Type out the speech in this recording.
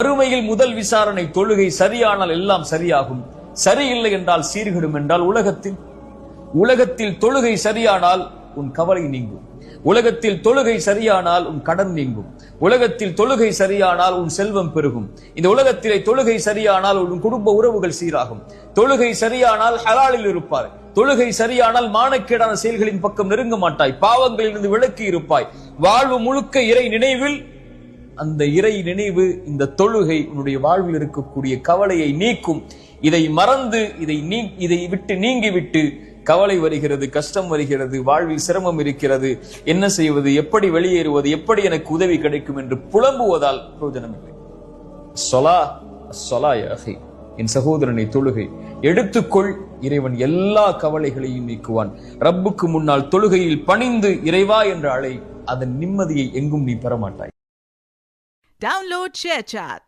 மறுமையில் முதல் விசாரணை தொழுகை சரியானால் எல்லாம் சரியாகும், சரியில்லை என்றால் சீர்கெடும் என்றால் உலகத்தில் தொழுகை சரியானால் உன் கவலை நீங்கும், உலகத்தில் தொழுகை சரியானால் உன் கடன் நீங்கும், உலகத்தில் தொழுகை சரியானால் உன் செல்வம் பெருகும், இந்த உலகத்திலே தொழுகை சரியானால் உன் குடும்ப உறவுகள் சீராகும், தொழுகை சரியானால் ஹலாலில் இருப்பார், தொழுகை சரியானால் மானக்கேடான செயல்களின் பக்கம் நெருங்க மாட்டாய், பாவங்களிலிருந்து விலக்கி இருப்பாய், வாழ்வு முழுக்க இறை நினைவில். அந்த இறை நினைவு, இந்த தொழுகை உன்னுடைய வாழ்வில் இருக்கக்கூடிய கவலையை நீக்கும். இதை மறந்து இதை விட்டு நீங்கிவிட்டு கவலை வருகிறது, கஷ்டம் வருகிறது, வாழ்வில் சிரமம் இருக்கிறது, என்ன செய்வது, எப்படி வெளியேறுவது, எப்படி எனக்கு உதவி கிடைக்கும் என்று புலம்புவதால் பிரயோஜனம் இல்லை. என் சகோதரனை, தொழுகை எடுத்துக்கொள், இறைவன் எல்லா கவலைகளையும் நீக்குவான். ரப்புக்கு முன்னால் தொழுகையில் பணிந்து இறைவா என்ற அழை, அதன் நிம்மதியை எங்கும் நீ பெறமாட்டாய். Download ShareChat.